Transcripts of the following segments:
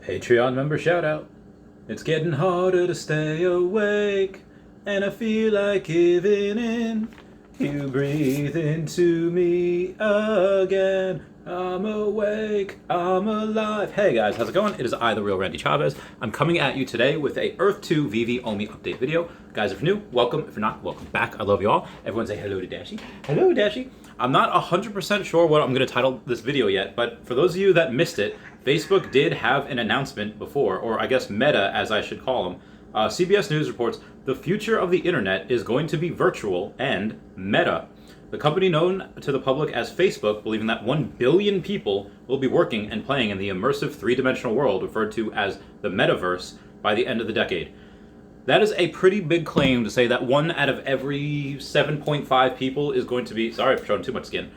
Patreon member shout out. It's getting harder to stay awake, and I feel like giving in. You breathe into me again. I'm awake, I'm alive. Hey guys, how's it going? It is I, the real Randy Chavez. I'm coming at you today with a Earth 2 Veve Omi update video. Guys, if you're new, welcome. If you're not, welcome back. I love you all. Everyone say hello to Dashi. Hello, Dashi. I'm not 100% sure what I'm going to title this video yet, but for those of you that missed it, Facebook did have an announcement before, or I guess Meta, as I should call them. CBS News reports the future of the internet is going to be virtual and Meta. The company known to the public as Facebook, believing that 1 billion people will be working and playing in the immersive three-dimensional world referred to as the Metaverse by the end of the decade. That is a pretty big claim to say that 1 out of every 7.5 people is going to be, sorry for showing too much skin,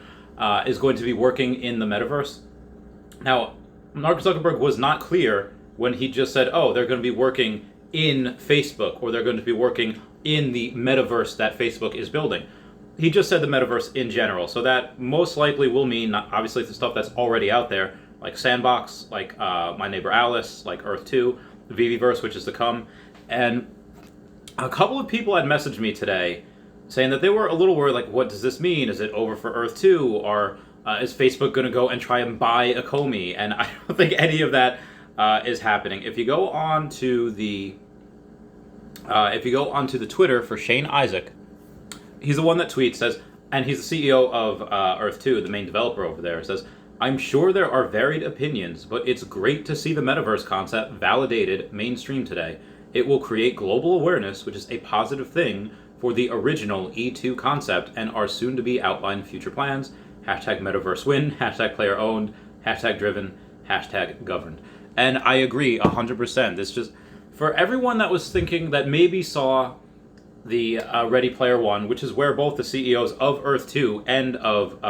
is going to be working in the Metaverse. Now, Mark Zuckerberg was not clear when he just said, oh, they're going to be working in Facebook, or they're going to be working in the metaverse that Facebook is building. He just said the metaverse in general, so that most likely will mean, obviously, the stuff that's already out there, like Sandbox, like My Neighbor Alice, like Earth 2, the Veveverse, which is to come. And a couple of people had messaged me today saying that they were a little worried, like, what does this mean? Is it over for Earth 2, or is Facebook going to go and try and buy Ecomi? And I don't think any of that is happening. If you go on to the Twitter for Shane Isaac, he's the one that tweets, says, and he's the CEO of Earth 2, the main developer over there, says, I'm sure there are varied opinions, but it's great to see the metaverse concept validated mainstream today. It will create global awareness, which is a positive thing for the original E2 concept and our soon-to-be outlined future plans. Hashtag metaverse win, hashtag player owned, hashtag driven, hashtag governed. And I agree 100%. This just, for everyone that was thinking that maybe saw the Ready Player One, which is where both the CEOs of Earth 2 and of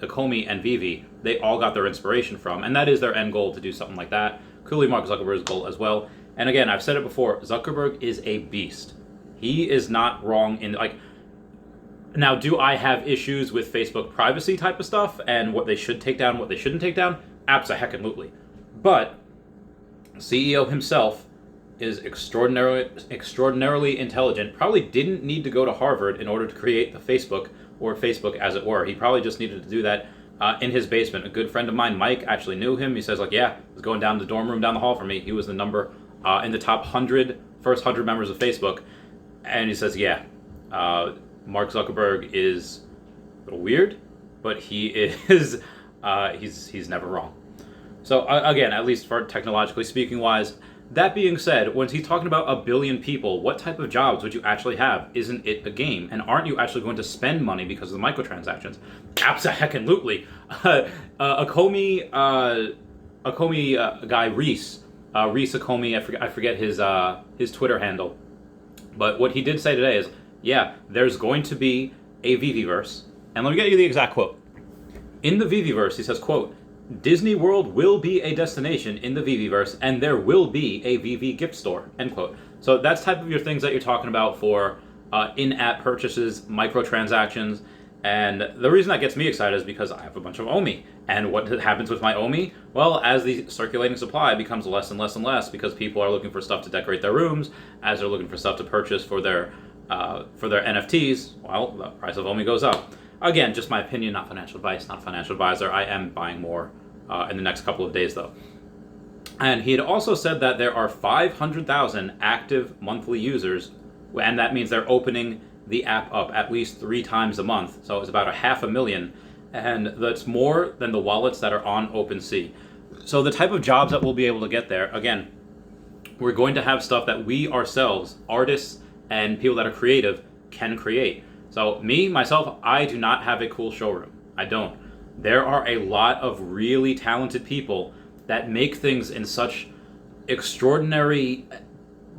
Ecomi and Veve, they all got their inspiration from, and that is their end goal, to do something like that. Clearly Mark Zuckerberg's goal as well. And again, I've said it before, Zuckerberg is a beast. He is not wrong in, like, now, do I have issues with Facebook privacy type of stuff and what they should take down, what they shouldn't take down? Absolutely. But CEO himself is extraordinarily intelligent. Probably didn't need to go to Harvard in order to create the Facebook, or Facebook as it were. He probably just needed to do that in his basement. A good friend of mine, Mike, actually knew him. He says, like, yeah, he was going down to the dorm room down the hall for me. He was the number in the top first 100 members of Facebook. And he says, yeah, Mark Zuckerberg is a little weird, but he is he's never wrong. So again, at least for technologically speaking wise. That being said, when he's talking about 1 billion people, what type of jobs would you actually have? Isn't it a game? And aren't you actually going to spend money because of the microtransactions? Absolutely. Ecomi guy Reese Ecomi, I forget his Twitter handle, but what he did say today is, yeah, there's going to be a Veveverse, and let me get you the exact quote. In the Veveverse, he says, quote, Disney World will be a destination in the Veveverse, and there will be a Veve gift store, end quote. So that's type of your things that you're talking about for in-app purchases, microtransactions, and the reason that gets me excited is because I have a bunch of Omi. And what happens with my Omi? Well, as the circulating supply becomes less and less and less, because people are looking for stuff to decorate their rooms, as they're looking for stuff to purchase for their NFTs, well, the price of Omi goes up. Again, just my opinion, not financial advice, not a financial advisor. I am buying more in the next couple of days, though. And he had also said that there are 500,000 active monthly users, and that means they're opening the app up at least 3 times a month. So it's about 500,000, and that's more than the wallets that are on OpenSea. So the type of jobs that we'll be able to get there, again, we're going to have stuff that we ourselves, artists and people that are creative, can create. So me, myself, I do not have a cool showroom. I don't. There are a lot of really talented people that make things in such extraordinary,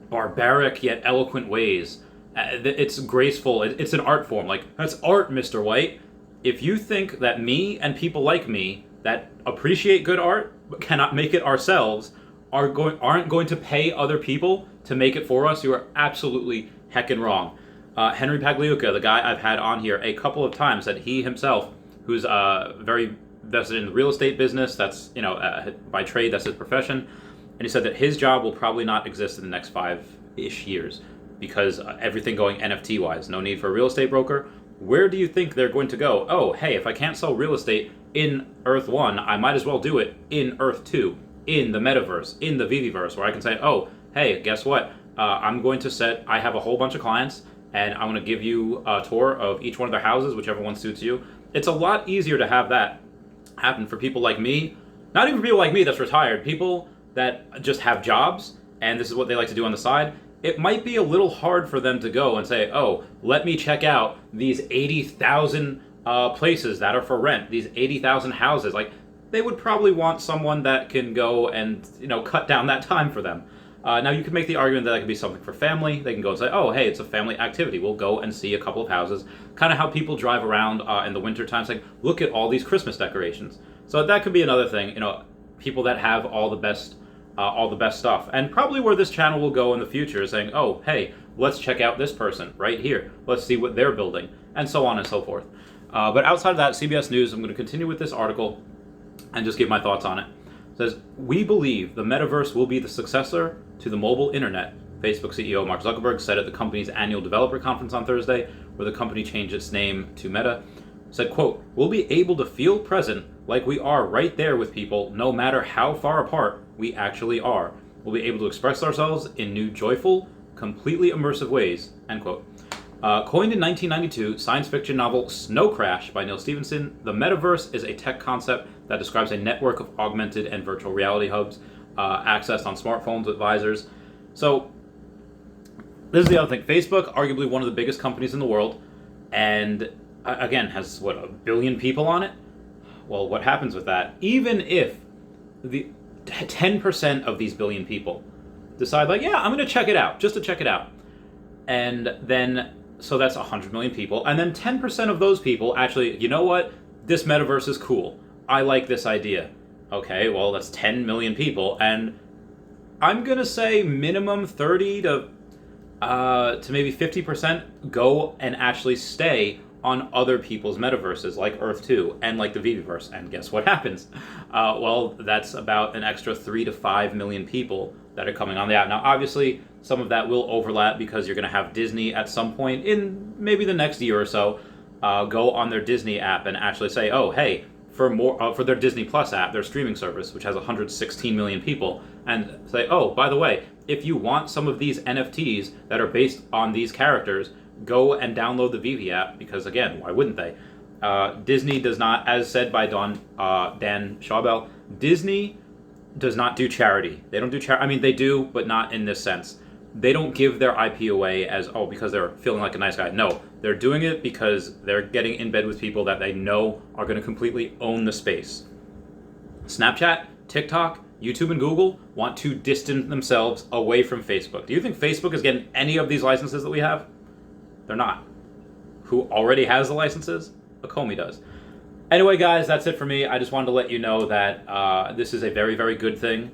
barbaric, yet eloquent ways. It's graceful. It's an art form. Like, that's art, Mr. White. If you think that me and people like me that appreciate good art but cannot make it ourselves aren't going to pay other people to make it for us, you are absolutely heckin' wrong. Henry Pagliuca, the guy I've had on here a couple of times, said he himself, who's very vested in the real estate business, that's, by trade, that's his profession, he said that his job will probably not exist in the next 5-ish years because everything going NFT wise, no need for a real estate broker. Where do you think they're going to go? Oh, hey, if I can't sell real estate in Earth 1, I might as well do it in Earth 2, in the metaverse, in the Veveverse, where I can say, oh, hey, guess what? I have a whole bunch of clients, and I'm going to give you a tour of each one of their houses, whichever one suits you. It's a lot easier to have that happen for people like me. Not even for people like me that's retired, people that just have jobs, and this is what they like to do on the side. It might be a little hard for them to go and say, oh, let me check out these 80,000 places that are for rent, these 80,000 houses. Like, they would probably want someone that can go and, cut down that time for them. Now, you could make the argument that that could be something for family. They can go and say, oh, hey, it's a family activity. We'll go and see a couple of houses. Kind of how people drive around in the winter time saying, look at all these Christmas decorations. So that could be another thing, people that have all the best stuff. And probably where this channel will go in the future is saying, oh, hey, let's check out this person right here. Let's see what they're building, and so on and so forth. But outside of that, CBS News, I'm going to continue with this article and just give my thoughts on it. It says, we believe the metaverse will be the successor to the mobile internet. Facebook CEO Mark Zuckerberg said at the company's annual developer conference on Thursday, where the company changed its name to Meta, said, quote, we'll be able to feel present like we are right there with people, no matter how far apart we actually are. We'll be able to express ourselves in new, joyful, completely immersive ways, end quote. Coined in 1992, science fiction novel Snow Crash by Neil Stephenson, the metaverse is a tech concept that describes a network of augmented and virtual reality hubs accessed on smartphones with visors. So, this is the other thing. Facebook, arguably one of the biggest companies in the world, and again, has, 1 billion people on it? Well, what happens with that? Even if the 10% of these billion people decide, like, yeah, I'm going to check it out, just to check it out. And then, so that's 100 million people. And then 10% of those people actually, you know what? This metaverse is cool. I like this idea. Okay, well, that's 10 million people. And I'm going to say minimum 30 to maybe 50% go and actually stay on other people's metaverses, like Earth 2 and like the Veveverse. And guess what happens? Well, that's about an extra 3 to 5 million people that are coming on the app. Now, obviously, some of that will overlap because you're going to have Disney at some point in maybe the next year or so go on their Disney app and actually say, oh, hey, for their Disney Plus app, their streaming service, which has 116 million people, and say, oh, by the way, if you want some of these NFTs that are based on these characters, go and download the Veve app, because again, why wouldn't they? Disney does not, as said by Dan Schawbel, Disney does not do charity. They don't do charity. I mean, they do, but not in this sense. They don't give their IP away as, oh, because they're feeling like a nice guy. No, they're doing it because they're getting in bed with people that they know are going to completely own the space. Snapchat, TikTok, YouTube, and Google want to distance themselves away from Facebook. Do you think Facebook is getting any of these licenses that we have? They're not. Who already has the licenses? Ecomi does. Anyway, guys, that's it for me. I just wanted to let you know that this is a very, very good thing.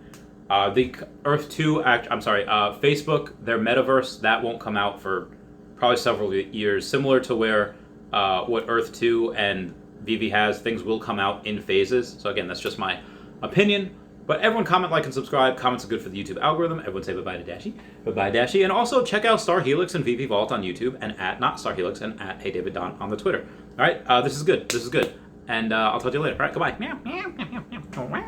The Earth 2, Facebook, their metaverse, that won't come out for probably several years. Similar to where what Earth 2 and Veve has, things will come out in phases. So again, that's just my opinion. But everyone comment, like, and subscribe. Comments are good for the YouTube algorithm. Everyone say bye-bye to Dashy. Bye-bye, Dashy. And also check out Star Helix and Veve Vault on YouTube, and at not Star Helix and at Hey David Don on the Twitter. All right, this is good. This is good. And I'll talk to you later. All right, goodbye.